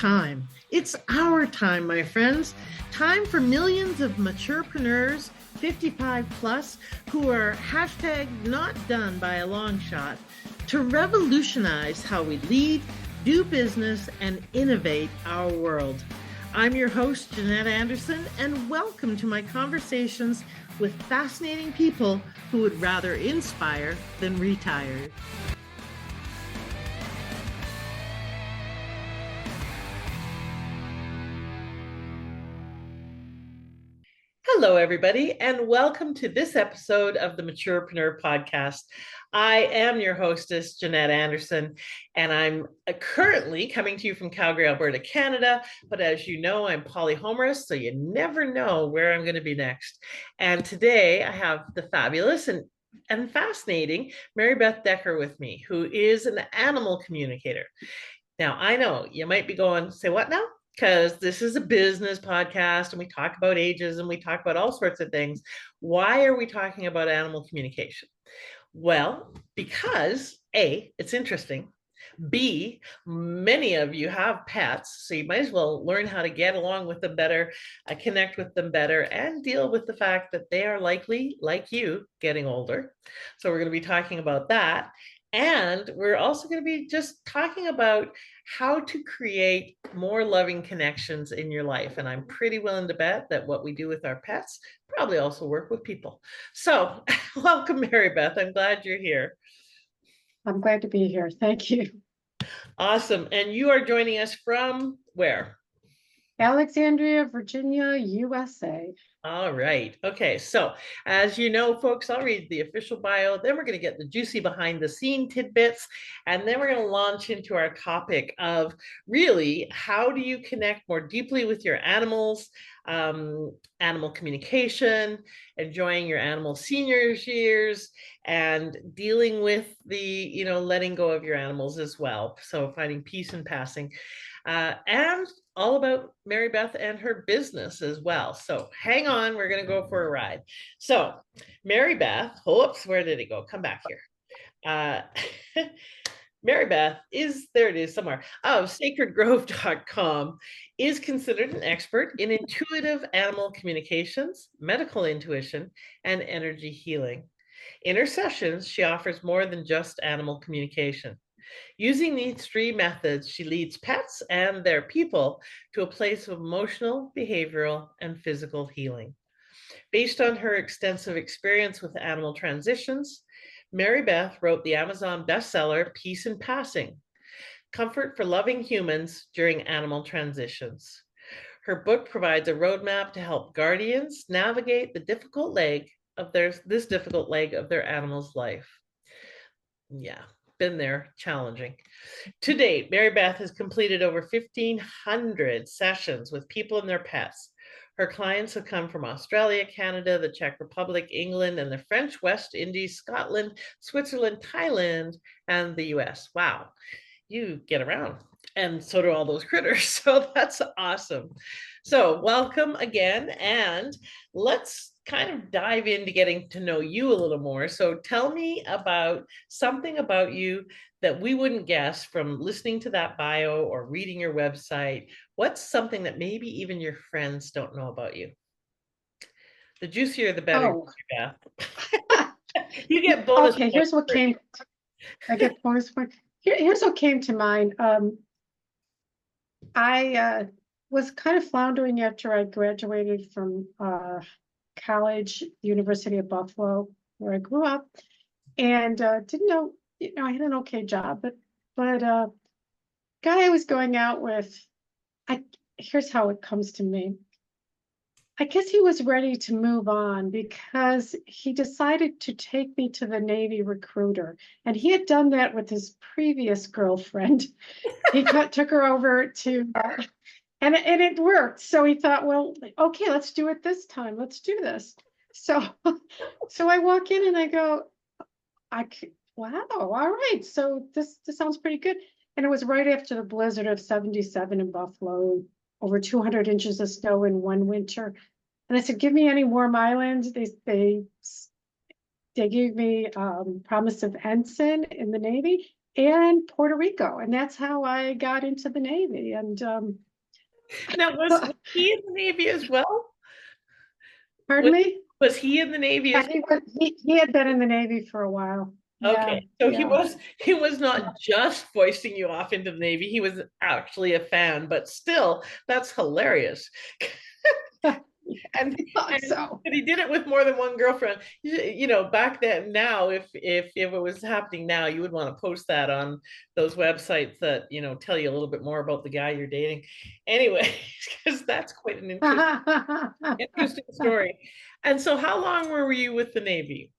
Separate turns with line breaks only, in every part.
time. It's our time, my friends. Time for millions of maturepreneurs, 55 plus, who are hashtag not done by a long shot, to revolutionize how we lead, do business, and innovate our world. I'm your host, Jeanette Anderson, and welcome to my conversations with fascinating people who would rather inspire than retire. Hello, everybody, and welcome to this episode of the Maturepreneur podcast. I am your hostess, Jeanette Anderson, and I'm currently coming to you from Calgary, Alberta, Canada. But as you know, I'm polyhomorous, so you never know where I'm going to be next. And today I have the fabulous and fascinating Maribeth Decker with me, who is an animal communicator. Now, I know you might be going, say what now? Because this is a business podcast and we talk about ages and we talk about all sorts of things. Why are we talking about animal communication? Well, because A, it's interesting. B, many of you have pets, so you might as well learn how to get along with them better, connect with them better, and deal with the fact that they are likely, like you, getting older. So we're going to be talking about that. And we're also going to be just talking about how to create more loving connections in your life. And I'm pretty willing to bet that what we do with our pets probably also work with people. So welcome, Maribeth. I'm glad you're here.
I'm glad to be here. Thank you.
Awesome. And you are joining us from where?
Alexandria, Virginia, USA.
All right. Okay. So as you know, folks, I'll read the official bio. Then we're going to get the juicy behind the scene tidbits. And then we're going to launch into our topic of really, how do you connect more deeply with your animals, animal communication, enjoying your animal seniors years, and dealing with the, letting go of your animals as well. So finding peace in passing. And all about Maribeth and her business as well. So hang on, we're going to go for a ride. So Maribeth, whoops, where did it go? Come back here. Maribeth there it is somewhere, of sacredgrove.com, is considered an expert in intuitive animal communications, medical intuition, and energy healing. In her sessions, she offers more than just animal communication. Using these three methods, she leads pets and their people to a place of emotional, behavioral, and physical healing. Based on her extensive experience with animal transitions, Maribeth wrote the Amazon bestseller, Peace in Passing: Comfort for Loving Humans During Animal Transitions. Her book provides a roadmap to help guardians navigate this difficult leg of their animal's life. Yeah. Been there, challenging. To date, Maribeth has completed over 1,500 sessions with people and their pets. Her clients have come from Australia, Canada, the Czech Republic, England, and the French West Indies, Scotland, Switzerland, Thailand, and the US. Wow, you get around. And so do all those critters. So that's awesome. So welcome again. And let's kind of dive into getting to know you a little more. So tell me about something about you that we wouldn't guess from listening to that bio or reading your website. What's something that maybe even your friends don't know about you? The juicier, the better.
Oh.
You get bonus.
Okay, here's what came. I get bonus points. Here's what came to mind. I was kind of floundering after I graduated from college, University of Buffalo, where I grew up, and didn't know, I had an okay job, but guy I was going out with, here's how it comes to me. I guess he was ready to move on because he decided to take me to the Navy recruiter, and he had done that with his previous girlfriend. He took her over to, and it worked. So he thought, well, okay, let's do it this time. Let's do this. So I walk in and I go, wow, all right. So this sounds pretty good. And it was right after the blizzard of 77 in Buffalo, over 200 inches of snow in one winter. And I said, give me any warm islands. They gave me promise of ensign in the Navy. and Puerto Rico. And that's how I got into the Navy. And
Now, was he in the Navy as well?
pardon
Was,
me?
was he in the Navy
Yeah,
as
he had been in the Navy for a while. Yeah,
Okay, so he
yeah.
was he was not just foisting you off into the Navy. He was actually a fan, but still, that's hilarious. And
I thought
and
so.
he did it with more than one girlfriend. You know, back then, now, if it was happening now, you would want to post that on those websites that, you know, tell you a little bit more about the guy you're dating. Anyway, because that's quite an interesting story. And so, how long were you with the Navy?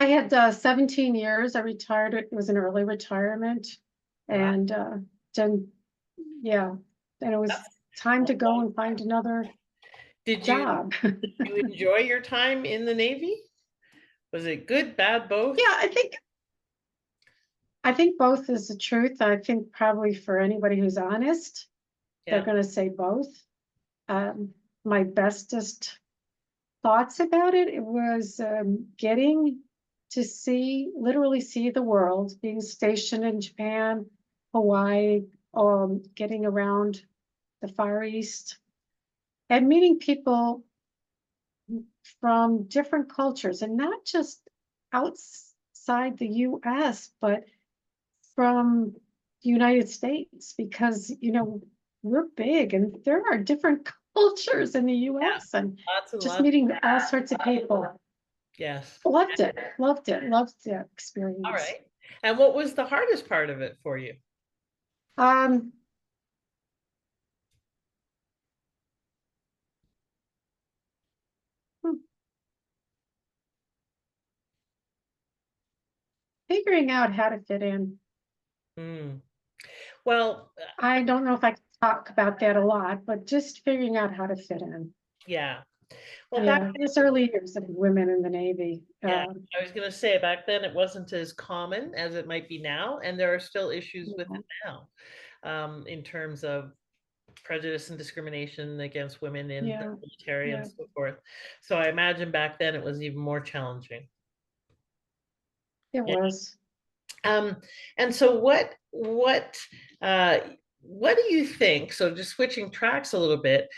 I had 17 years. I retired. It was an early retirement.
Wow,
And then, yeah, then it was
that's
time
a
to go
long
and find
time.
another
Did
job.
you enjoy your time in the Navy? Was it good, bad, both?
Yeah, I think both is the truth. I think probably for anybody who's honest, they're
Yeah.
going to say both. My bestest thoughts about it, it was getting to see, literally see the world, being stationed in Japan, Hawaii, getting around the Far East, and meeting people from different cultures, and not just outside the US, but from the United States, because, we're big and there are different cultures in the
Yeah,
US, and
lots and
just
lots.
meeting all sorts of people.
Yes.
Loved it, loved it, loved the
All
experience.
right. And what was the hardest part of it for you?
Um, Figuring out how to fit in.
Mm. Well,
I don't know if I can talk about that a lot, but just figuring out how to fit in.
yeah. Well, back
Yeah, it was early years of women in the Navy.
yeah, I was going to say back then it wasn't as common as it might be now, and there are still issues with
Yeah,
it now, in terms of prejudice and discrimination against women in the
yeah,
military and
yeah.
so forth. So I imagine back then it was even more challenging.
It
Yeah.
was.
Um, and so uh, what do you think? So just switching tracks a little bit,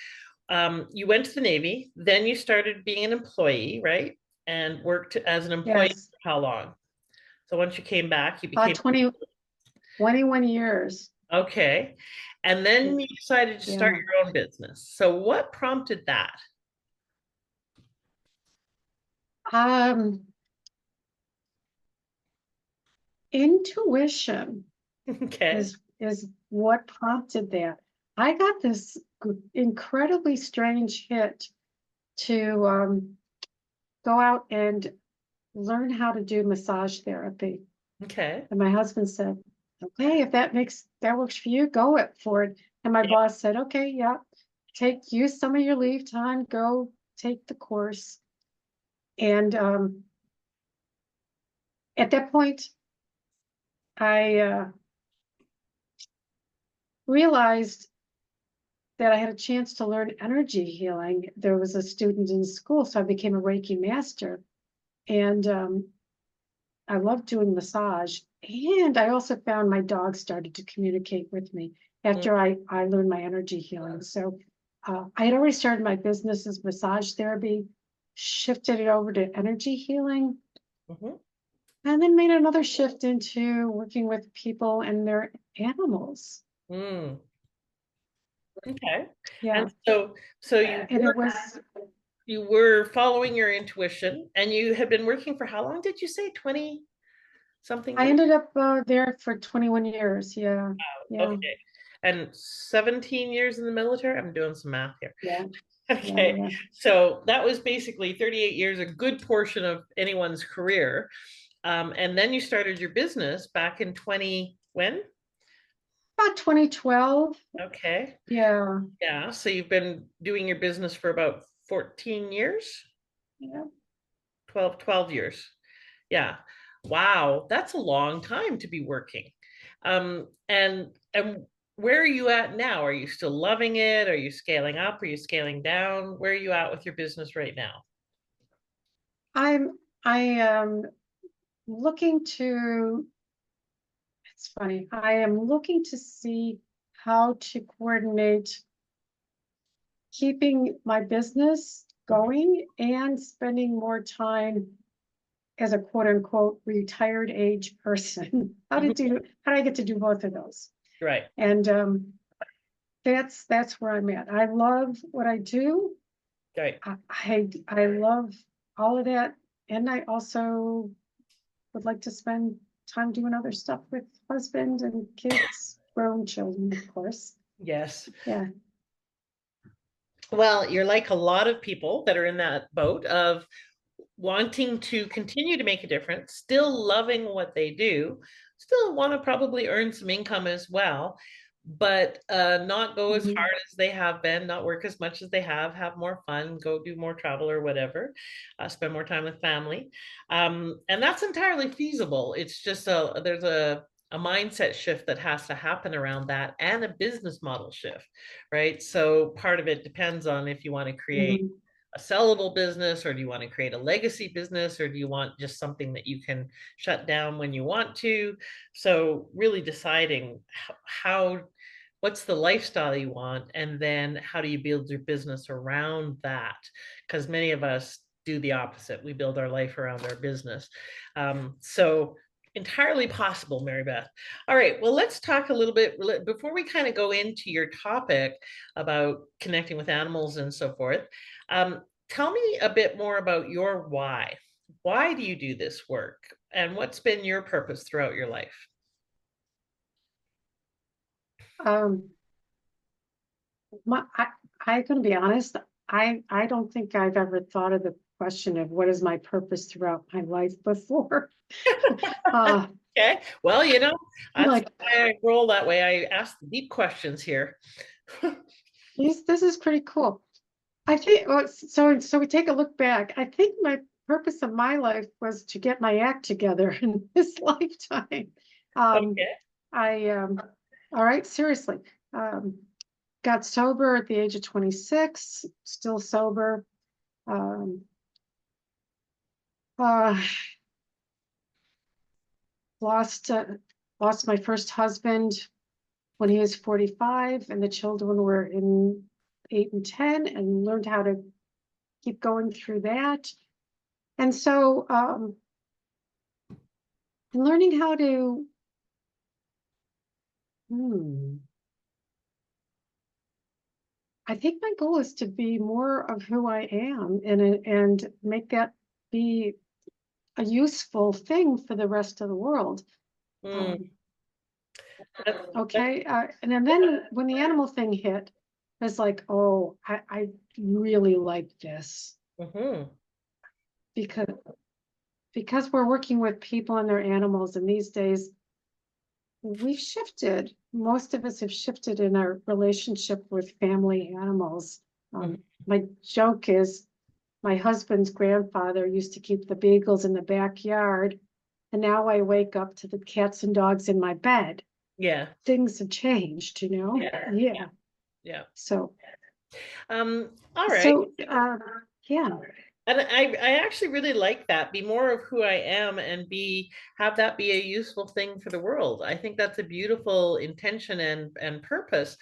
you went to the Navy, then you started being an employee, right? And worked as an employee
Yes.
for how long? So once you came back, you
About
became
21 years.
okay. And then you decided to start
Yeah.
your own business. So what prompted that?
Um, Intuition
Okay.
is what prompted that. I got this incredibly strange hit to go out and learn how to do massage therapy.
Okay.
And my husband said, okay, if that works for you, go it for it. And my
Yeah.
boss said, okay, yeah, use some of your leave time, go take the course. And at that point, I realized that I had a chance to learn energy healing. There was a student in school, so I became a Reiki master. And I loved doing massage. And I also found my dog started to communicate with me after I learned my energy healing. So I had already started my business as massage therapy, shifted it over to energy healing,
Mhm.
and then made another shift into working with people and their animals.
Mm. Okay.
Yeah.
And so
And it was,
you were following your intuition and you had been working for how long did you say? 20 something
I
years?
ended up there for 21 years. Yeah. Yeah.
Okay. And 17 years in the military? I'm doing some math here.
Yeah. Yeah.
Okay.
Yeah.
So that was basically 38 years, a good portion of anyone's career. And then you started your business back in 20, when?
About 2012.
Okay.
Yeah.
Yeah. So you've been doing your business for about 14 years,
Yeah.
12 years. Yeah. Wow. That's a long time to be working. And where are you at now? Are you still loving it? Are you scaling up? Are you scaling down? Where are you at with your business right now?
I am looking to It's funny. I am looking to see how to coordinate keeping my business going and spending more time as a quote unquote retired age person. How do I get to do both of those?
Right.
And that's where I'm at. I love what I do.
Right.
I love all of that. And I also would like to spend time doing other stuff with husband and kids, grown children, of course.
Yes.
Yeah.
Well, you're like a lot of people that are in that boat of wanting to continue to make a difference, still loving what they do, still want to probably earn some income as well, but not go as
Mhm.
hard as they have been, not work as much as they have more fun, go do more travel or whatever, spend more time with family. And that's entirely feasible. It's just there's a mindset shift that has to happen around that and a business model shift, right? So part of it depends on if you want to create
Mhm.
a sellable business, or do you want to create a legacy business, or do you want just something that you can shut down when you want to? So really deciding how what's the lifestyle you want, and then how do you build your business around that, because many of us do the opposite. We build our life around our business. So entirely possible, Maribeth. All right, well, let's talk a little bit before we kind of go into your topic about connecting with animals and so forth. Tell me a bit more about your why. Why do you do this work? And what's been your purpose throughout your life?
Um, I'm going to be honest. I don't think I've ever thought of the question of what is my purpose throughout my life before. uh,
Okay, well,
I'm
that's
like,
why I roll that way. I ask the deep questions here.
this is pretty cool. I think well, so we take a look back. I think my purpose of my life was to get my act together in this lifetime. Um,
Okay.
I all right, seriously. Um, got sober at the age of 26, still sober. Um, uh, lost lost my first husband when he was 45, and the children were in 8 and 10, and learned how to keep going through that. And so learning how to hmm, I think my goal is to be more of who I am and make that be a useful thing for the rest of the world.
Mm,
Um,
that's
okay. And then when the animal thing hit, I was like, oh, I really like this
mhm,
because we're working with people and their animals, and these days we've shifted. Most of us have shifted in our relationship with family animals.
mhm.
My joke is my husband's grandfather used to keep the beagles in the backyard, and now I wake up to the cats and dogs in my bed.
Yeah,
Things have changed,
yeah,
Yeah.
yeah.
So,
All right.
so, yeah.
And I actually really like that. Be more of who I am, and have that be a useful thing for the world. I think that's a beautiful intention and purpose.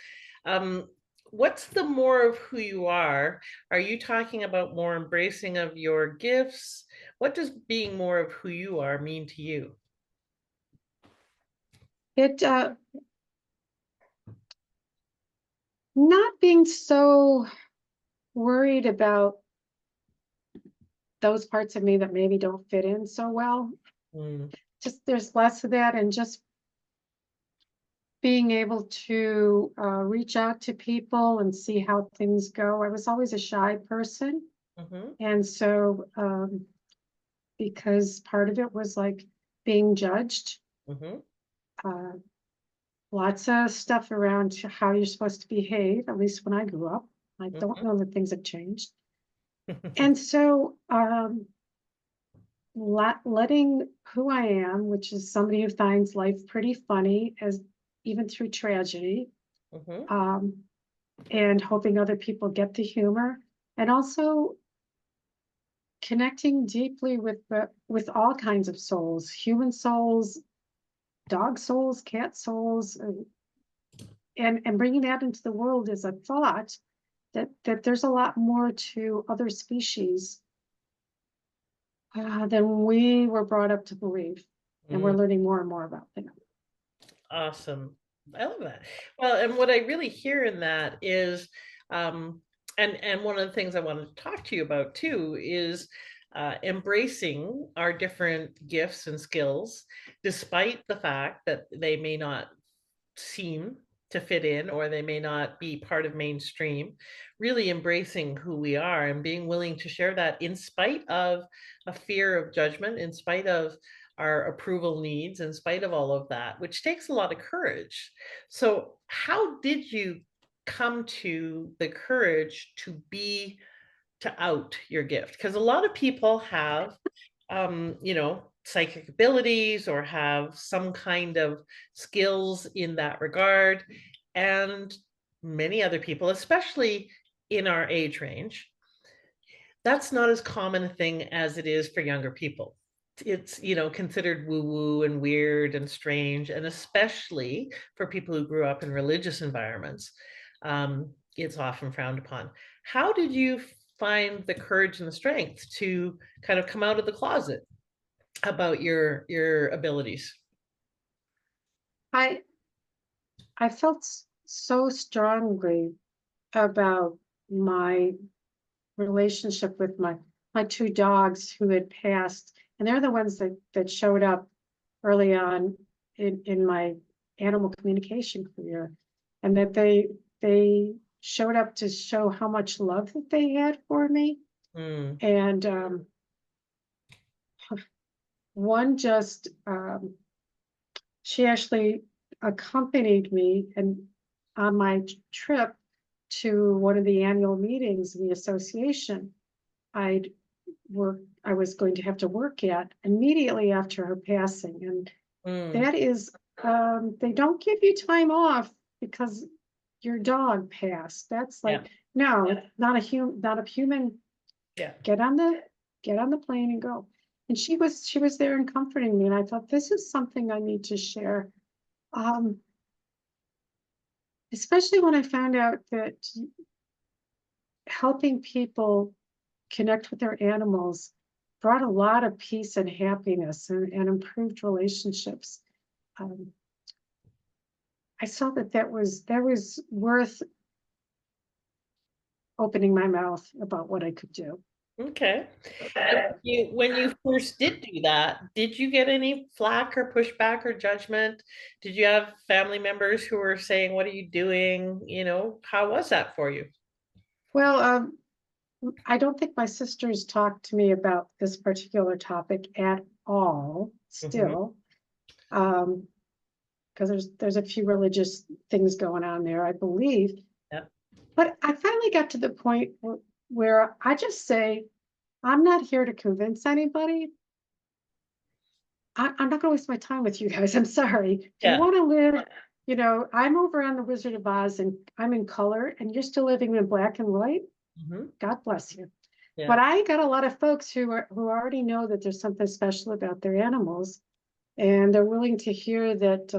Um, what's the more of who you are? Are you talking about more embracing of your gifts? What does being more of who you are mean to you?
It, not being so worried about those parts of me that maybe don't fit in so well.
Mm,
Just there's less of that, and just being able to reach out to people and see how things go. I was always a shy person.
mhm,
And so, because part of it was like being judged,
mhm,
uh, lots of stuff around how you're supposed to behave, at least when I grew up. I don't know that things have changed.
mhm.
And so, letting who I am, which is somebody who finds life pretty funny, as even through tragedy,
Mhm,
um, and hoping other people get the humor, and also connecting deeply with all kinds of souls, human souls, dog souls, cat souls, and bringing that into the world is a thought that there's a lot more to other species than we were brought up to believe, and we're
Mm,
learning more and more about them.
awesome. I love that. Well, and what I really hear in that is, and one of the things I wanted to talk to you about too is embracing our different gifts and skills, despite the fact that they may not seem to fit in or they may not be part of mainstream, really embracing who we are and being willing to share that in spite of a fear of judgment, in spite of our approval needs, in spite of all of that, which takes a lot of courage. So how did you come to the courage to out your gift? Because a lot of people have psychic abilities or have some kind of skills in that regard. And many other people, especially in our age range, that's not as common a thing as it is for younger people. It's, considered woo woo and weird and strange. And especially for people who grew up in religious environments, it's often frowned upon. How did you find the courage and the strength to kind of come out of the closet about your abilities?
I I felt so strongly about my relationship with my two dogs who had passed, and they're the ones that showed up early on in my animal communication career, and that they showed up to show how much love that they had for me.
Mm,
And one just she actually accompanied me and on my trip to one of the annual meetings in the association I'd I was going to have to work at immediately after her passing. And
mm,
that is, they don't give you time off because your dog passed. That's
yeah,
like, no, not a human.
yeah.
Get on the plane and go. And she was there and comforting me. And I thought, this is something I need to share. Um, Especially when I found out that helping people connect with their animals brought a lot of peace and happiness and improved relationships. Um, I saw that was worth opening my mouth about what I could do.
Okay. And when you first did do that, did you get any flack or pushback or judgment? Did you have family members who were saying, "What are you doing?" How was that for you?
Well, I don't think my sisters talked to me about this particular topic at all
Hmm.
still, because there's a few religious things going on there, I believe.
Yeah.
But I finally got to the point where I just say, I'm not here to convince anybody. I'm not going to waste my time with you guys. I'm sorry. If you
Yeah.
want to live, I'm over on the Wizard of Oz and I'm in color and you're still living in black and white.
Hmm.
God bless you.
Yeah.
But I got a lot of folks who already know that there's something special about their animals, and they're willing to hear that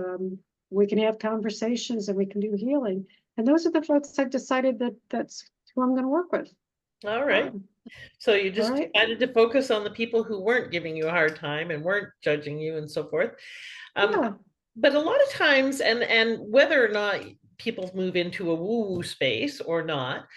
we can have conversations and we can do healing. And those are the folks I've decided that's who I'm going to work with.
All right.
Um,
So you
all
just
right.
decided to focus on the people who weren't giving you a hard time and weren't judging you and so forth. Um,
Yeah.
but a lot of times, and whether or not people move into a woo-woo space or not,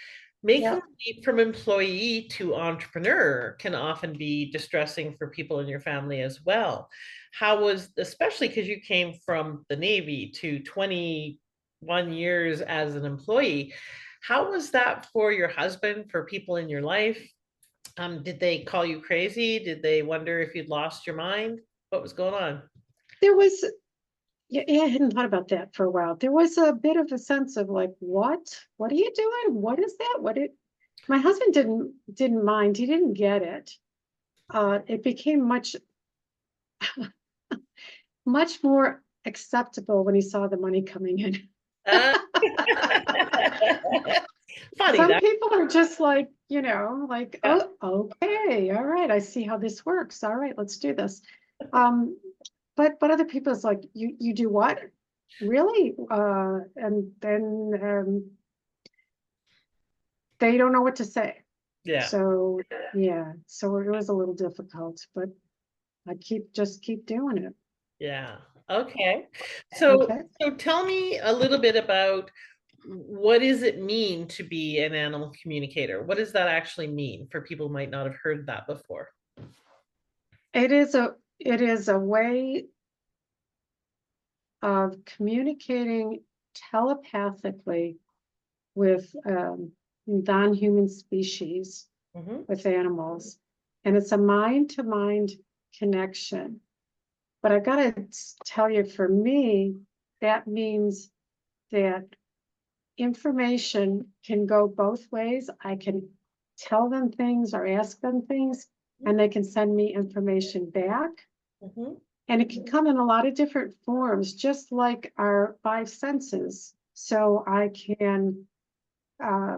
making
Yeah.
the leap from employee to entrepreneur can often be distressing for people in your family as well. How was, especially because you came from the Navy to 21 years as an employee, how was that for your husband, for people in your life? Did they call you crazy? Did they wonder if you'd lost your mind? What was going on?
There was, yeah, I hadn't thought about that for a while. There was a bit of a sense of like, what? What are you doing? What is that? My husband didn't mind. He didn't get it. It became much more acceptable when he saw the money coming in.
Uh, funny
Some
that.
people are just like, like,
Yeah.
oh, okay, all right, I see how this works. All right, let's do this. Um, but other people's like, you do what? Really? And then they don't know what to say.
Yeah.
So yeah, so it was a little difficult, but I just keep doing it.
Yeah. Okay. So
Okay.
so tell me a little bit about what does it mean to be an animal communicator? What does that actually mean for people who might not have heard that before?
It is a way of communicating telepathically with non-human species,
Hmm.
with animals. And it's a mind-to-mind connection. But I gotta tell you, for me, that means that information can go both ways. I can tell them things or ask them things, and they can send me information back.
Hmm.
And it can come in a lot of different forms, just like our five senses. So I can uh,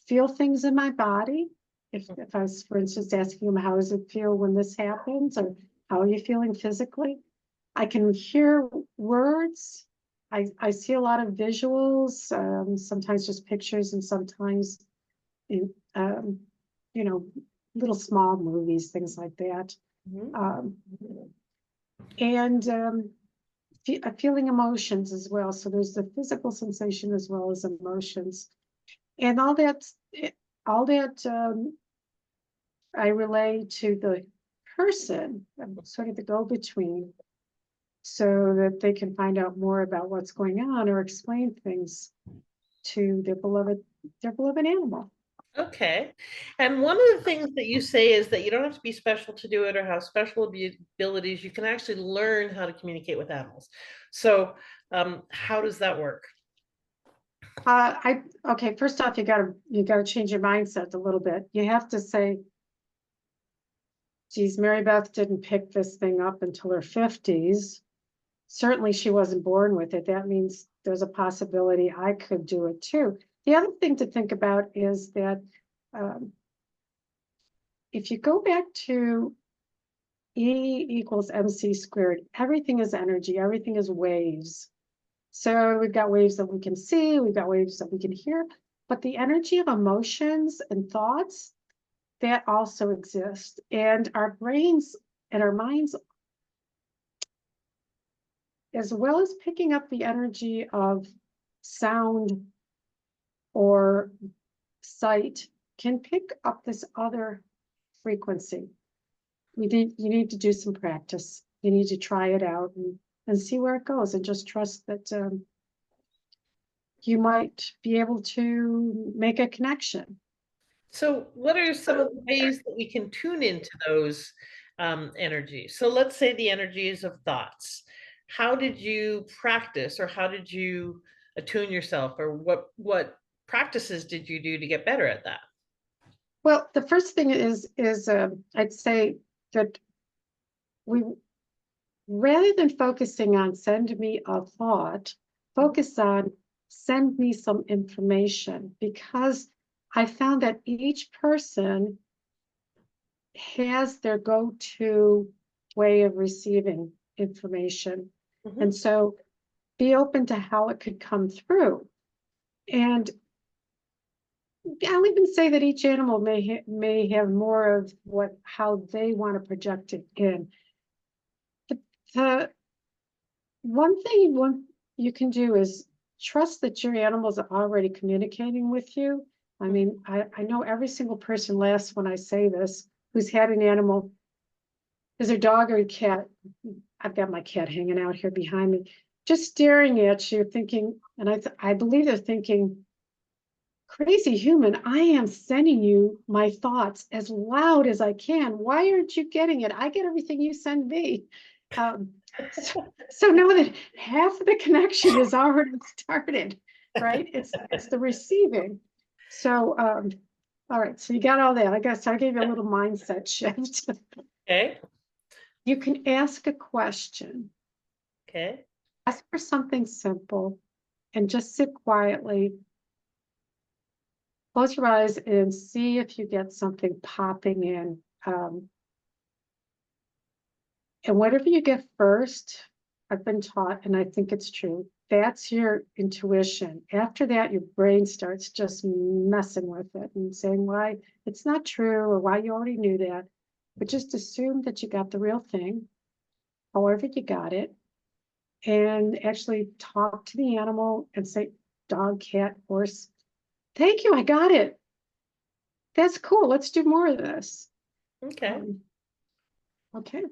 feel things in my body. If I was, for instance, asking them, how does it feel when this happens? Or how are you feeling physically? I can hear words. I see a lot of visuals, sometimes just pictures and sometimes in, little small movies, things like that.
Hmm.
Um, and feeling emotions as well. So there's the physical sensation as well as emotions. And all that I relay to the person. I'm sort of the go-between, so that they can find out more about what's going on or explain things to their beloved animal.
Okay. And one of the things that you say is that you don't have to be special to do it or have special abilities. You can actually learn how to communicate with animals. So, how does that work?
I Okay, first off, you gotta change your mindset a little bit. You have to say, geez, Maribeth didn't pick this thing up until her 50s. Certainly she wasn't born with it. That means there's a possibility I could do it too. The other thing to think about is that um, if you go back to E equals MC squared, everything is energy, everything is waves. So we've got waves that we can see, we've got waves that we can hear, but the energy of emotions and thoughts, that also exists. And our brains and our minds, as well as picking up the energy of sound or sight, can pick up this other frequency. You need to do some practice. You need to try it out and see where it goes, and just trust that you might be able to make a connection.
So, what are some of the ways that we can tune into those energies? So, let's say the energies of thoughts. How did you practice, or how did you attune yourself, or what practices did you do to get better at that?
Well, the first thing is I'd say that we, rather than focusing on send me a thought, focus on send me some information, because I found that each person has their go-to way of receiving information.
Mhm.
And so be open to how it could come through. And I'll even say that each animal may have more of how they want to project it in. The one you can do is trust that your animals are already communicating with you. I mean, I know every single person laughs when I say this, who's had an animal, is a dog or a cat. I've got my cat hanging out here behind me, just staring at you, thinking, and I believe they're thinking, crazy human, I am sending you my thoughts as loud as I can. Why aren't you getting it? I get everything you send me. Um, so know that half of the connection is already started, right? It's the receiving. So, all right, so you got all that. I guess I gave you a little mindset shift.
Okay.
You can ask a question,
Okay.
ask for something simple, and just sit quietly. Close your eyes and see if you get something popping in. And whatever you get first, I've been taught, and I think it's true, that's your intuition. After that, your brain starts just messing with it and saying why it's not true or why you already knew that. But just assume that you got the real thing, however you got it, and actually talk to the animal and say, dog, cat, horse, thank you, I got it. That's cool. Let's do more of this.
Okay.
Okay.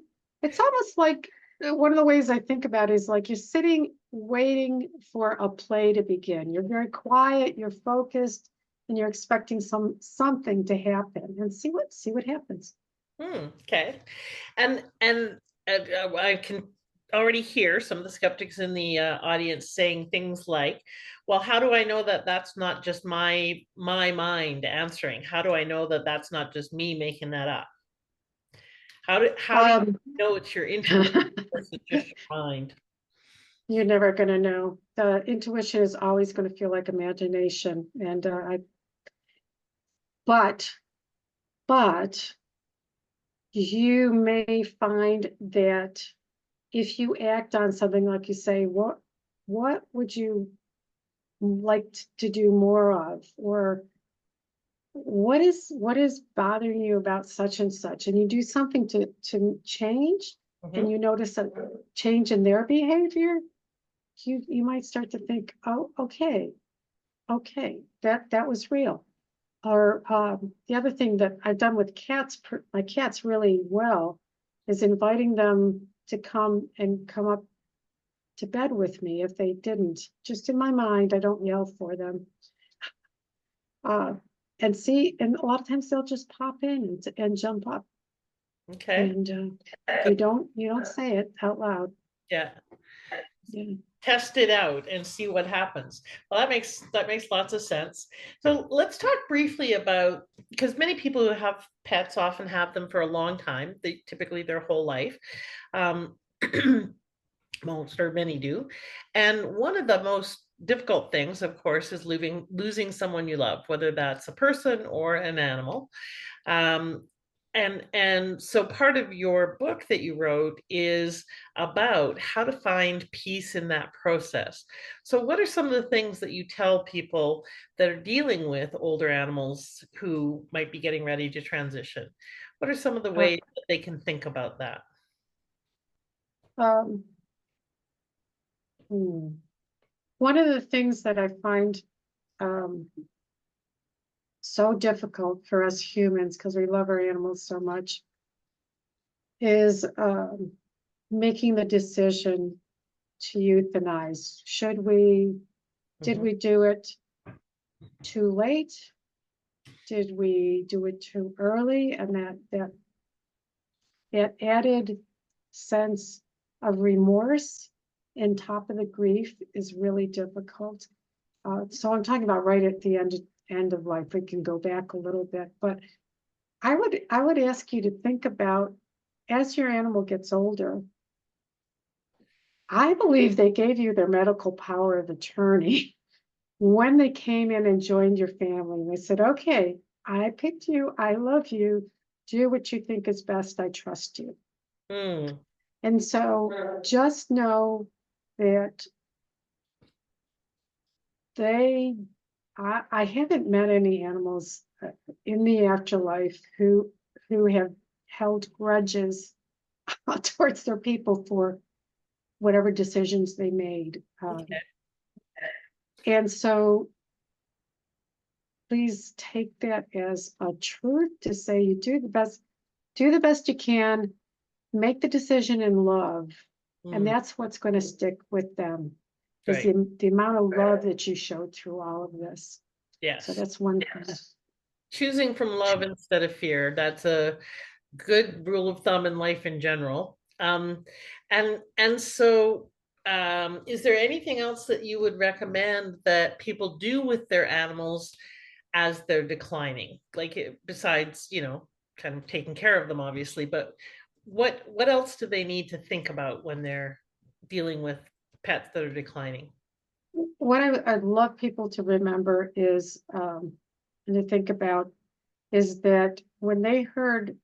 It's almost like one of the ways I think about it is like you're sitting waiting for a play to begin. You're very quiet, you're focused, and you're expecting something to happen and see what happens.
Okay. And I can already hear some of the skeptics in the audience saying things like, well, how do I know that that's not just my mind answering? How do I know that that's not just me making that up? How do you
Um,
know it's your intuition versus just your mind?
you're never going to know. The intuition is always going to feel like imagination. And but but you may find that if you act on something like you say, what would you like to do more of? Or what is bothering you about such and such? And you do something to change, and
Mhm.
you notice a change in their behavior, you might start to think, oh, okay, that was real. Or the other thing that I've done with cats, my cats really well, is inviting them to come up to bed with me if they didn't. Just in my mind, I don't yell for them. Uh, and see, and a lot of times they'll just pop in and jump up,
Okay.
and you don't say it out loud.
Yeah.
Yeah.
Test it out and see what happens. Well, that makes lots of sense. So let's talk briefly about, because many people who have pets often have them for a long time, they typically their whole life. Um, Most or many do. And one of the most difficult things, of course, is losing someone you love, whether that's a person or an animal. Um, and so part of your book that you wrote is about how to find peace in that process. So what are some of the things that you tell people that are dealing with older animals who might be getting ready to transition? What are some of the
Uh,
ways that they can think about that?
um, one of the things that I find um, so difficult for us humans, because we love our animals so much, is making the decision to euthanize. Did
Mhm.
we do it too late? Did we do it too early? And that added sense of remorse on top of the grief is really difficult. So I'm talking about right at the end of life. We can go back a little bit, but I would ask you to think about as your animal gets older. I believe they gave you their medical power of attorney when they came in and joined your family. They said, okay, I picked you, I love you, do what you think is best, I trust you.
Mm,
And so just know that they, I haven't met any animals in the afterlife who have held grudges towards their people for whatever decisions they made.
okay.
And so please take that as a truth to say you do the best you can, make the decision in love. And
Mm,
that's what's going to stick with them is
right.
the amount of love that you showed through all of this. So
Yes.
that's one thing.
Choosing from love instead of fear. That's a good rule of thumb in life in general. And so is there anything else that you would recommend that people do with their animals as they're declining? Like besides, kind of taking care of them, obviously, but what else do they need to think about when they're dealing with pets that are declining?
What I'd love people to remember is, and to think about, is that when they heard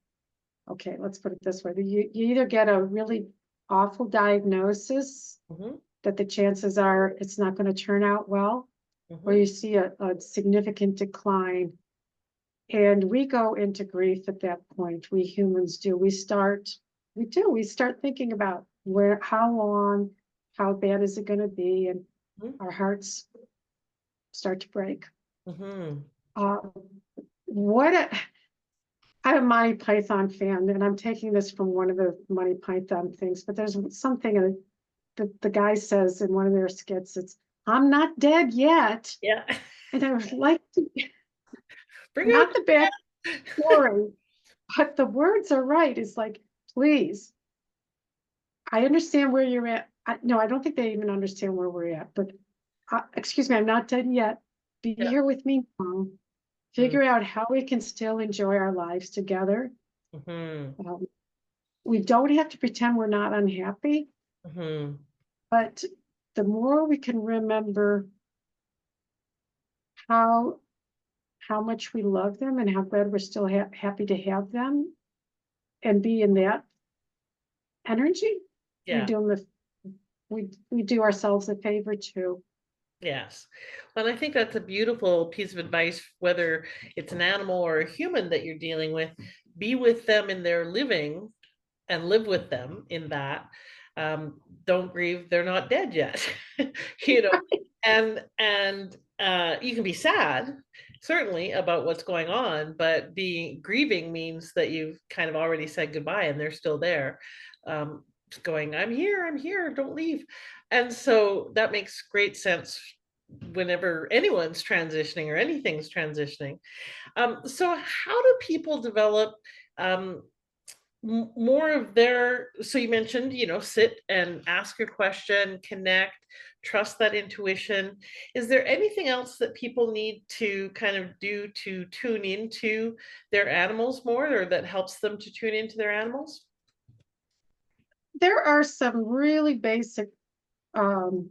okay, let's put it this way. You either get a really awful diagnosis
Mhm,
that the chances are it's not going to turn out well, or
mhm,
you see a significant decline. And we go into grief at that point. We humans do. We start thinking about how long, how bad is it going to be, and
mhm,
our hearts start to break.
mhm.
Uh, what a, I'm a Monty Python fan, and I'm taking this from one of the Monty Python things, but there's something the guy says in one of their skits, it's, I'm not dead yet.
Yeah.
And I would like to,
Bring out
not the back story, but the words are right. It's like, please, I understand where you're at. No, I don't think they even understand where we're at, but excuse me, I'm not dead yet. Be
yeah.
here with me now.
Mm,
Figure out how we can still enjoy our lives together.
mhm,
Um, we don't have to pretend we're not unhappy,
mhm.
but the more we can remember how how much we love them and how glad we're still happy to have them and be in that energy, we
Yeah.
do them we do ourselves a favor too.
Yes. Well, I think that's a beautiful piece of advice, whether it's an animal or a human that you're dealing with, be with them in their living and live with them in that. Don't grieve, they're not dead yet. you know, and you can be sad, certainly, about what's going on, but being grieving means that you've kind of already said goodbye and they're still there. Um, going, I'm here, don't leave. And so that makes great sense whenever anyone's transitioning or anything's transitioning. So how do people develop um, more of their, so you mentioned, sit and ask your question, connect, trust that intuition. Is there anything else that people need to kind of do to tune into their animals more, or that helps them to tune into their animals?
There are some really basic um,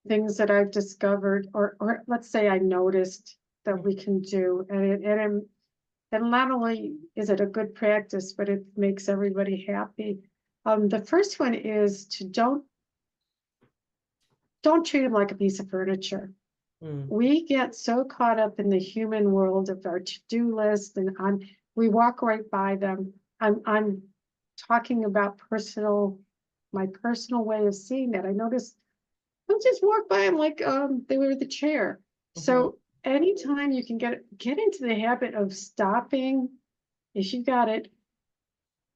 things that I've discovered, or let's say I noticed that we can do, and not only is it a good practice, but it makes everybody happy. The first one is to don't treat them like a piece of furniture.
Mm,
We get so caught up in the human world of our to-do list, and we walk right by them. I'm talking about my personal way of seeing that. I noticed I'll just walk by them like they were the chair.
mhm,
So anytime you can get into the habit of stopping, if you got it,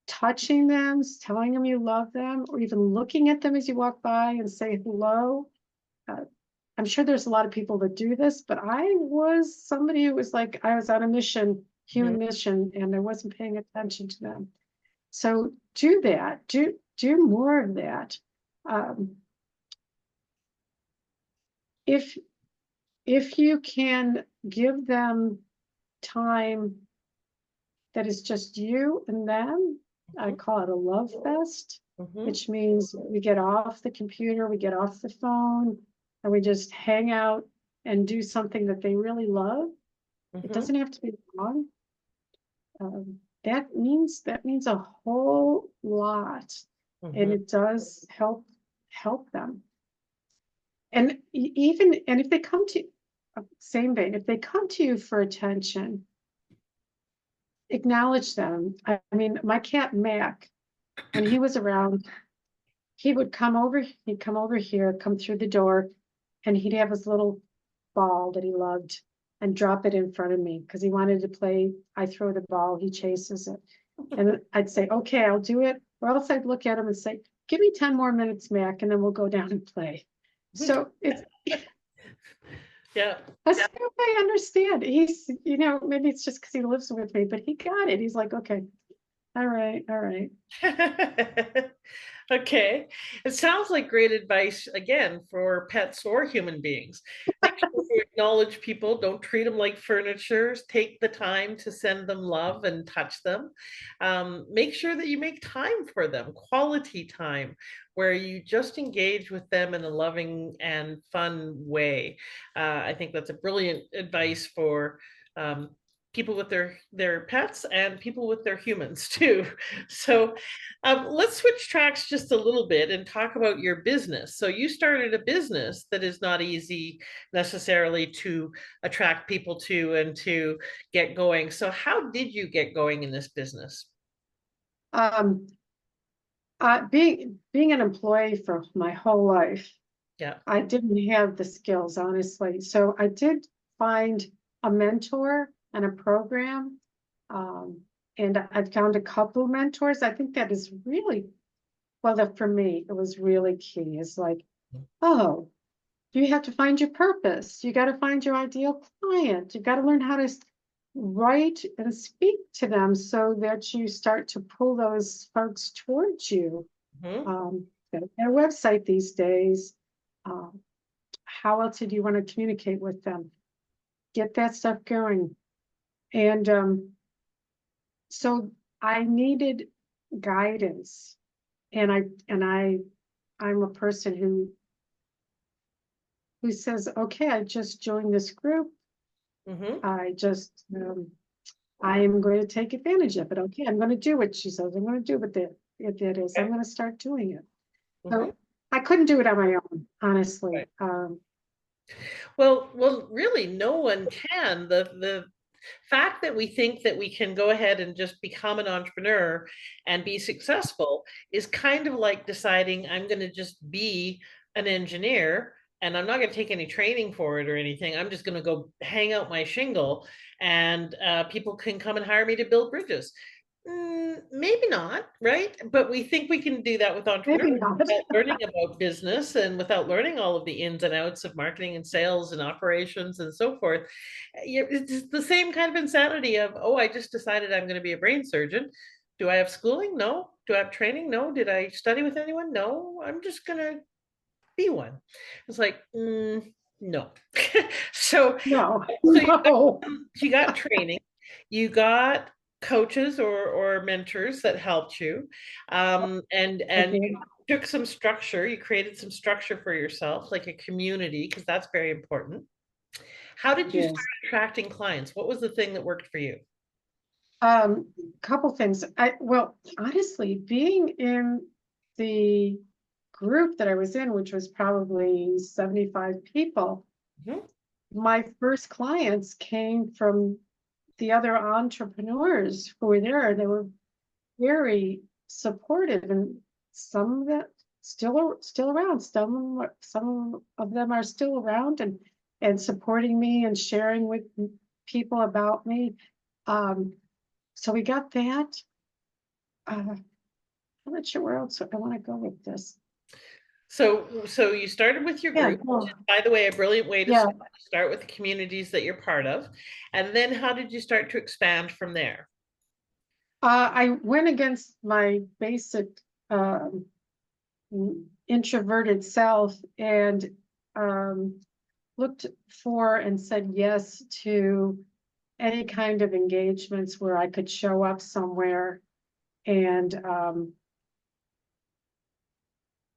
touching them, telling them you love them, or even looking at them as you walk by and say hello. Uh, I'm sure there's a lot of people that do this, but I was somebody who was like, I was on a mission,
mhm,
human mission, and I wasn't paying attention to them. So do that. Do more of that. Um, if if you can give them time that is just you and them, I
mhm,
call it a love fest,
mhm,
which means we get off the computer, we get off the phone, and we just hang out and do something that they really love. It
mhm,
doesn't have to be long. That means a whole lot, and
mhm,
it does help them. And even and if they come to same vein, if they come to you for attention, acknowledge them. I mean, my cat Mac, when he was around, he'd come over here, come through the door, and he'd have his little ball that he loved and drop it in front of me because he wanted to play. I throw the ball, he chases it. And I'd say, okay, I'll do it. Or else I'd look at him and say, give me 10 more minutes, Mac, and then we'll go down and play.
mhm.
So it's
Yeah.
that's how I understand. Maybe it's just because he lives with me, but he got it. He's like, okay, all right, all right.
Okay. It sounds like great advice again for pets or human beings. Make sure you acknowledge people, don't treat them like furniture. Take the time to send them love and touch them. Make sure that you make time for them, quality time, where you just engage with them in a loving and fun way. I think that's a brilliant advice for people with their pets and people with their humans too. So let's switch tracks just a little bit and talk about your business. So you started a business that is not easy necessarily to attract people to and to get going. So how did you get going in this business?
Um, being an employee for my whole life,
Yeah.
I didn't have the skills, honestly. So I did find a mentor and a program. Um, and I found a couple mentors. I think that is really, well, that for me, it was really key. It's like, oh, you have to find your purpose. You got to find your ideal client. You got to learn how to write and speak to them so that you start to pull those folks towards you.
Mhm.
Their website these days. Um, how else did you want to communicate with them? Get that stuff going. And so I needed guidance. I'm a person who says, okay, I just joined this group.
Mhm.
I just I am going to take advantage of it. Okay, I'm going to do what she says I'm going to do with it. If it is, I'm
Okay.
going to start doing it.
Mhm.
So I couldn't do it on my own, honestly.
Right. Well, really, no one can. The fact that we think that we can go ahead and just become an entrepreneur and be successful is kind of like deciding I'm going to just be an engineer and I'm not going to take any training for it or anything. I'm just going to go hang out my shingle and people can come and hire me to build bridges. Maybe not, right? But we think we can do that with
Maybe
entrepreneurs
not.
without learning about business and without learning all of the ins and outs of marketing and sales and operations and so forth. It's the same kind of insanity of, oh, I just decided I'm going to be a brain surgeon. Do I have schooling? No. Do I have training? No. Did I study with anyone? No. I'm just going to be one. It's like, no. so,
No,
so
no.
you got training, you got coaches or mentors that helped you,
I
and
did.
you took some structure. You created some structure for yourself, like a community, because that's very important. How did you start
Yes.
attracting clients? What was the thing that worked for you?
Couple things. Well, honestly, being in the group that I was in, which was probably 75 people,
Mhm.
my first clients came from the other entrepreneurs who were there. They were very supportive, and some of them still around. Some of them are still around and supporting me and sharing with people about me. Um, so we got that. I'm not sure where else I want to go with this.
So you started with your
Yeah,
group, which
well,
is, by the way, a brilliant way to
yeah.
start with the communities that you're part of. And then how did you start to expand from there?
I went against my basic um, introverted self and um, looked for and said yes to any kind of engagements where I could show up somewhere and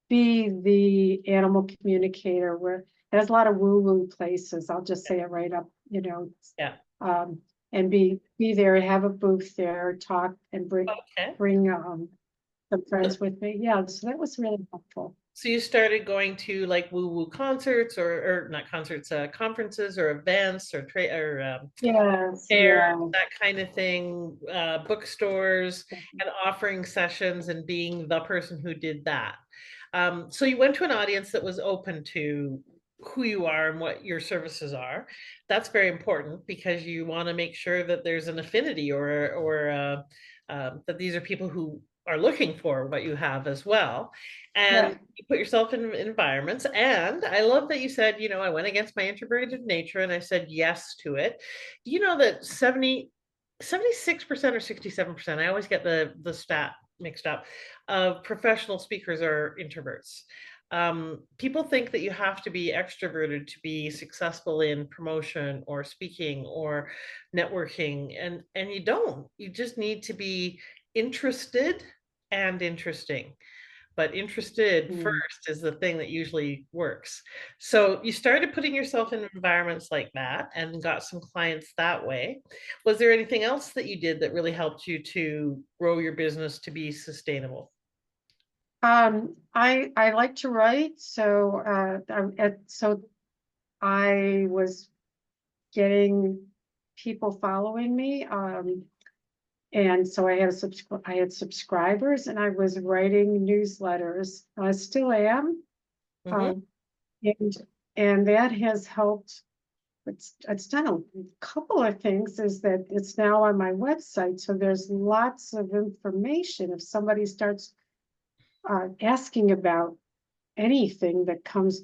be the animal communicator where there's a lot of woo-woo places. I'll just say it right up,
Yeah.
um, and be there, have a booth there, talk and
Okay.
bring some friends with me. Yeah, so that was really helpful.
So you started going to like woo woo concerts or not concerts, conferences or events or trade or
Yes,
fairs,
yeah.
that kind of thing, bookstores, and offering sessions and being the person who did that. So you went to an audience that was open to who you are and what your services are. That's very important because you want to make sure that there's an affinity or that these are people who are looking for what you have as well. And
Yeah.
you put yourself in environments. And I love that you said, I went against my introverted nature and I said yes to it. Do you know that 76% or 67%, I always get the stat mixed up, of professional speakers are introverts. People think that you have to be extroverted to be successful in promotion or speaking or networking, and you don't. You just need to be interested and interesting. but interested
Mm.
first is the thing that usually works. So you started putting yourself in environments like that and got some clients that way. Was there anything else that you did that really helped you to grow your business to be sustainable?
I like to write, so so I was getting people following me, and so I had subscribers, and I was writing newsletters. I still am,
Hmm.
um, and that has helped. It's done a couple of things. Is that it's now on my website, so there's lots of information. If somebody starts asking about anything that comes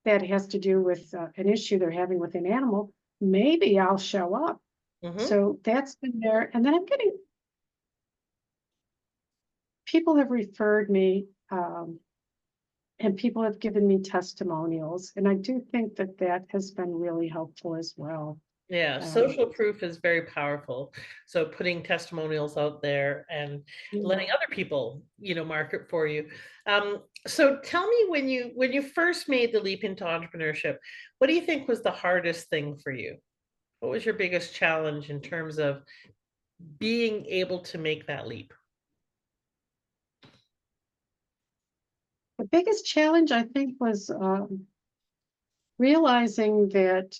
that has to do with an issue they're having with an animal, maybe I'll show up.
Hmm.
So that's been there. And then I'm getting people have referred me, and people have given me testimonials. And I do think that that has been really helpful as well.
Yeah,
Um,
social proof is very powerful. So putting testimonials out there and letting other people, market for you. So tell me, when you first made the leap into entrepreneurship, what do you think was the hardest thing for you? What was your biggest challenge in terms of being able to make that leap?
the biggest challenge, I think, was realizing that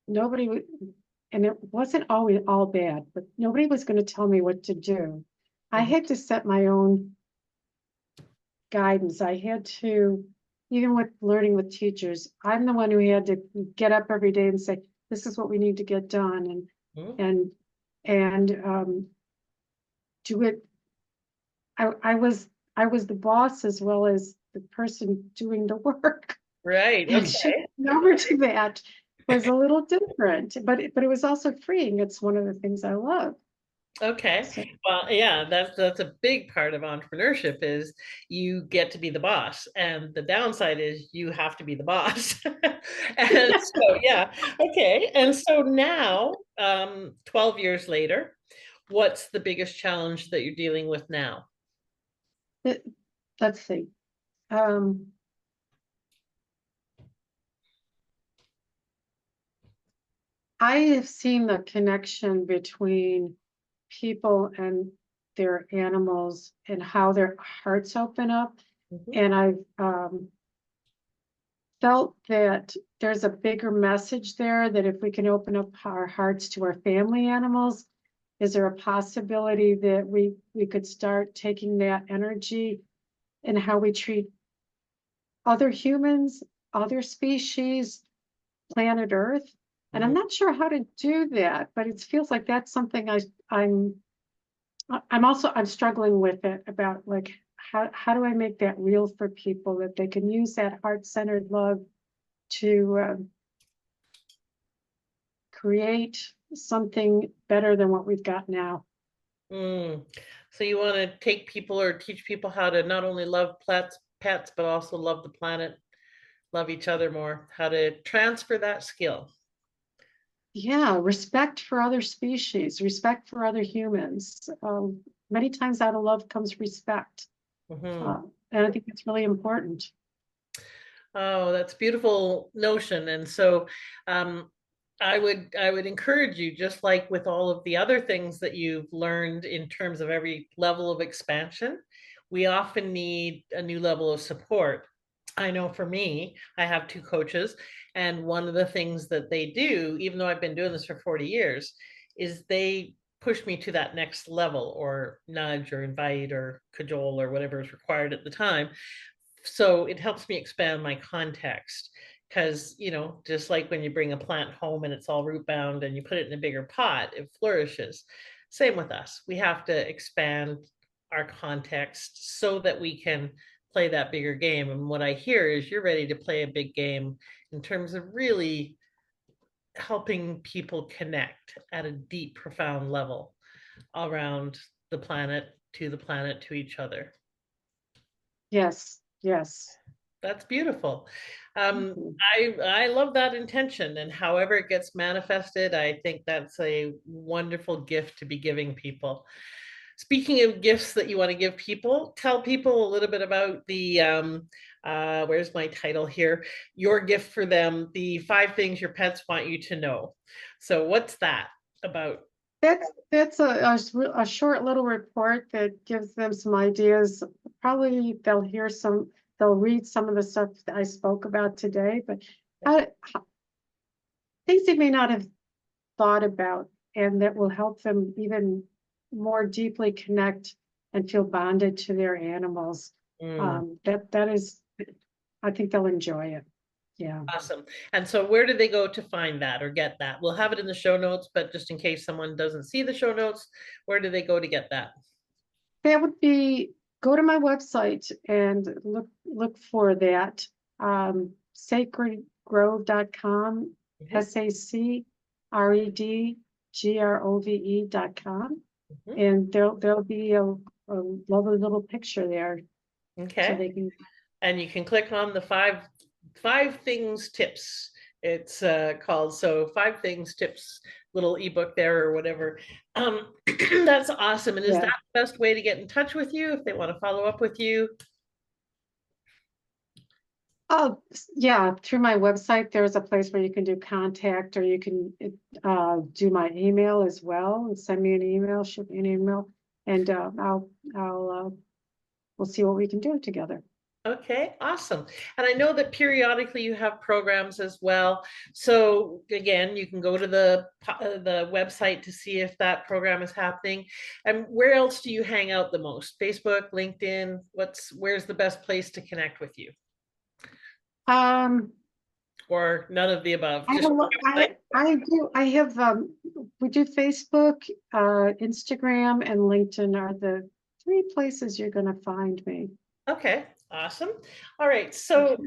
nobody would, and it wasn't always all bad, but nobody was going to tell me what to do. I
Mhm.
had to set my own guidance. I had to, even with learning with teachers, I'm the one who had to get up every day and say, this is what we need to get done,
Mhm.
and do it. I, I was I was the boss as well as the person doing the work.
Right.
And
Okay.
shifting over to that was a little different, but it was also freeing. It's one of the things I love.
Okay.
So
Well, yeah, that's a big part of entrepreneurship is you get to be the boss, and the downside is you have to be the boss. And so, yeah, okay. And so now, 12 years later, what's the biggest challenge that you're dealing with now?
it, let's see. Um, I have seen the connection between people and their animals and how their hearts open up.
Mhm.
And I've felt that there's a bigger message there that if we can open up our hearts to our family animals, is there a possibility that we could start taking that energy and how we treat other humans, other species, planet Earth? And I'm
Mhm.
not sure how to do that, but it feels like that's something I'm struggling with it about like how do I make that real for people that they can use that heart-centered love to create something better than what we've got now.
Mm. So you want to take people or teach people how to not only love pets, but also love the planet, love each other more, how to transfer that skill.
Yeah, respect for other species, respect for other humans. Many times out of love comes respect.
Mhm.
Uh, and I think it's really important.
Oh, that's beautiful notion. And so I would encourage you, just like with all of the other things that you've learned in terms of every level of expansion, we often need a new level of support. I know for me, I have two coaches, and one of the things that they do, even though I've been doing this for 40 years, is they push me to that next level or nudge or invite or cajole or whatever is required at the time, so it helps me expand my context, because just like when you bring a plant home and it's all root bound and you put it in a bigger pot, it flourishes. Same with us, we have to expand our context so that we can play that bigger game. And what I hear is you're ready to play a big game in terms of really helping people connect at a deep, profound level around the planet, to each other.
Yes, yes.
That's beautiful. Um,
Mhm.
I love that intention, and however it gets manifested, I think that's a wonderful gift to be giving people. speaking of gifts that you want to give people, tell people a little bit about the where's my title here? Your gift for them, the 5 things your pets want you to know. So what's that about?
That's a short little report that gives them some ideas. Probably they'll read some of the stuff that I spoke about today, but things they may not have thought about, and that will help them even more deeply connect and feel bonded to their animals.
Mm,
That is, I think they'll enjoy it. Yeah.
awesome. And so where do they go to find that or get that? We'll have it in the show notes, but just in case someone doesn't see the show notes, where do they go to get that?
That would be, go to my website and look for that. Sacredgrove.com,
Mhm,
SACREDGROVE.com.
mhm.
And there'll be a lovely little picture there so
Okay.
they can.
And you can click on the five things tips. It's called, so 5 things tips, little ebook there or whatever. That's awesome. And is
Yeah.
that the best way to get in touch with you if they want to follow up with you?
Oh, yeah, through my website, there's a place where you can do contact, or you can do my email as well and send me an email, shoot me an email, and we'll see what we can do together.
Okay, awesome. And I know that periodically you have programs as well. So again, you can go to the website to see if that program is happening. And where else do you hang out the most? Facebook, LinkedIn? Where's the best place to connect with you?
Um,
Or none of the above?
I have,
Just
a lo- I have, we do Facebook, Instagram, and LinkedIn are the 3 places you're gonna find me.
okay, awesome. All right. So,
Okay.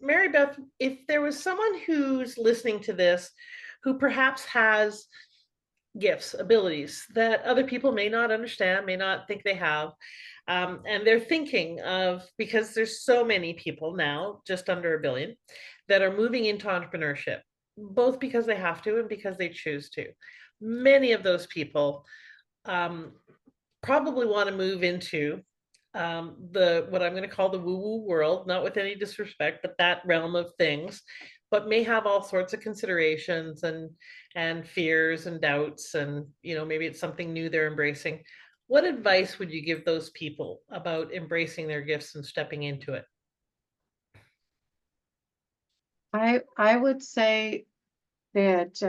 Maribeth, if there was someone who's listening to this who perhaps has gifts, abilities that other people may not understand, may not think they have. And they're thinking of, because there's so many people now, just under a billion, that are moving into entrepreneurship, both because they have to and because they choose to. Many of those people um, probably want to move into the what I'm going to call the woo-woo world, not with any disrespect, but that realm of things, but may have all sorts of considerations and fears and doubts, and maybe it's something new they're embracing. What advice would you give those people about embracing their gifts and stepping into it?
I would say that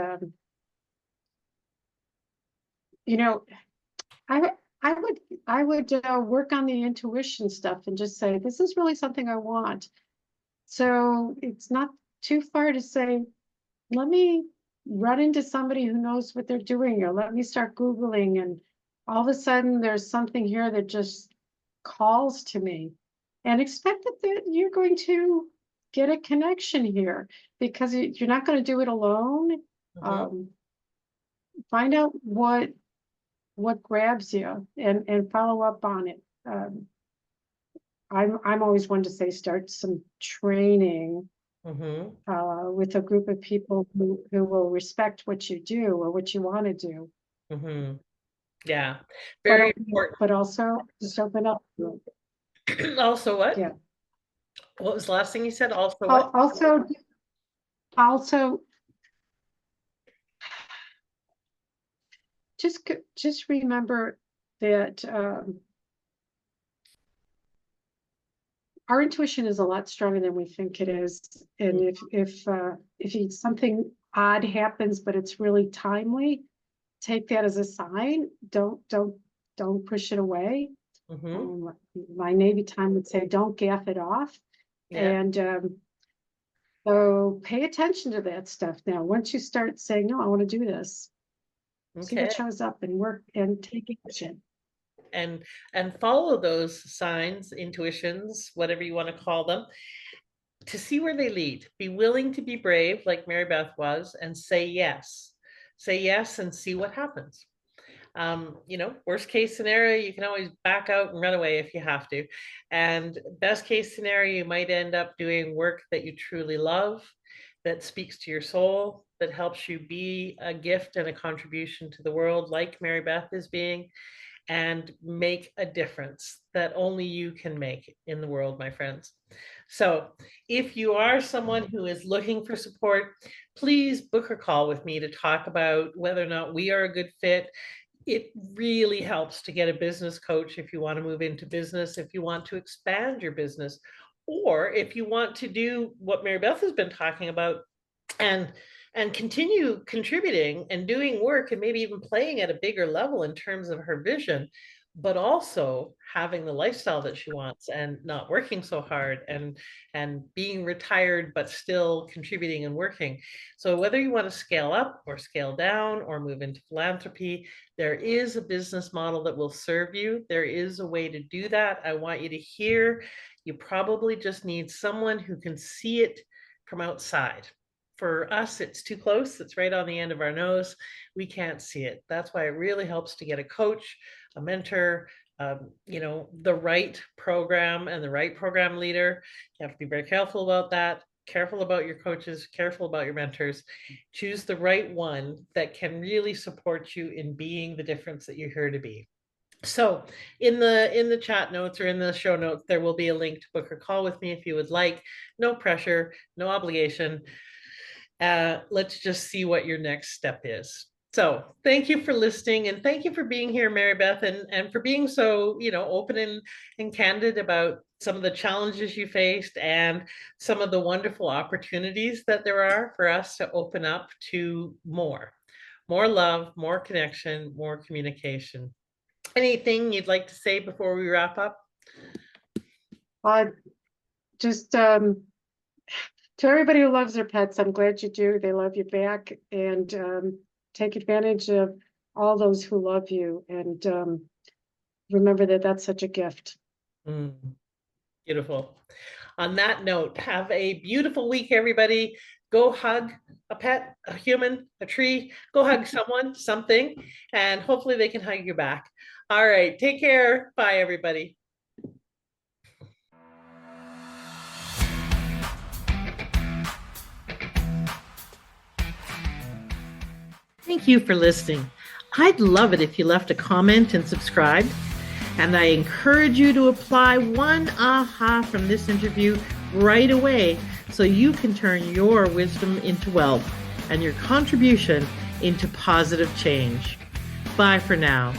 you know I I would work on the intuition stuff and just say, this is really something I want. So it's not too far to say, let me run into somebody who knows what they're doing, or let me start Googling, and all of a sudden there's something here that just calls to me. And expect that you're going to get a connection here, because you're not going to do it alone.
Mhm,
Um, find out what grabs you, and follow up on it. I'm always one to say, start some training
mhm,
with a group of people who will respect what you do or what you want to do,
mhm. Yeah,
but
very important.
but also just open up to
Also,
it.
what?
Yeah.
What was the last thing you said? Also, what?
Also just remember that our intuition is a lot stronger than we think it is. And if something odd happens, but it's really timely, take that as a sign. Don't push it away.
Mhm.
Um, my Navy time would say, don't gaff it off.
Yeah.
And so pay attention to that stuff. Now, once you start saying, no, I want to do this, see
Okay.
what shows up and work and take action.
and and follow those signs, intuitions, whatever you want to call them, to see where they lead. Be willing to be brave, like Mary Beth was, and say yes. Say yes and see what happens. Worst case scenario, you can always back out and run away if you have to. And best case scenario, you might end up doing work that you truly love, that speaks to your soul, that helps you be a gift and a contribution to the world, like Mary Beth is being. and make a difference that only you can make in the world, my friends. So if you are someone who is looking for support, please book a call with me to talk about whether or not we are a good fit. It really helps to get a business coach if you want to move into business, if you want to expand your business, or if you want to do what Maribeth has been talking about and continue contributing and doing work and maybe even playing at a bigger level in terms of her vision, but also having the lifestyle that she wants and not working so hard and being retired but still contributing and working. So whether you want to scale up or scale down or move into philanthropy, there is a business model that will serve you. There is a way to do that. I want you to hear. You probably just need someone who can see it from outside. For us, it's too close. It's right on the end of our nose. We can't see it. That's why it really helps to get a coach, a mentor, the right program and the right program leader. You have to be very careful about that. Careful about your coaches, careful about your mentors. Choose the right one that can really support you in being the difference that you're here to be. So in the chat notes or in the show notes, there will be a link to book a call with me if you would like. No pressure, no obligation. Let's just see what your next step is. So thank you for listening, and thank you for being here, Maribeth, and for being so, open and candid about some of the challenges you faced and some of the wonderful opportunities that there are for us to open up to more love, more connection, more communication. Anything you'd like to say before we wrap up?
Just to everybody who loves their pets, I'm glad you do. They love you back, and take advantage of all those who love you, and remember that that's such a gift.
Beautiful. On that note, have a beautiful week, everybody. Go hug a pet, a human, a tree. Go hug someone, something, and hopefully they can hug you back. All right, take care. Bye, everybody. Thank you for listening. I'd love it if you left a comment and subscribed. And I encourage you to apply one aha from this interview right away so you can turn your wisdom into wealth and your contribution into positive change. Bye for now.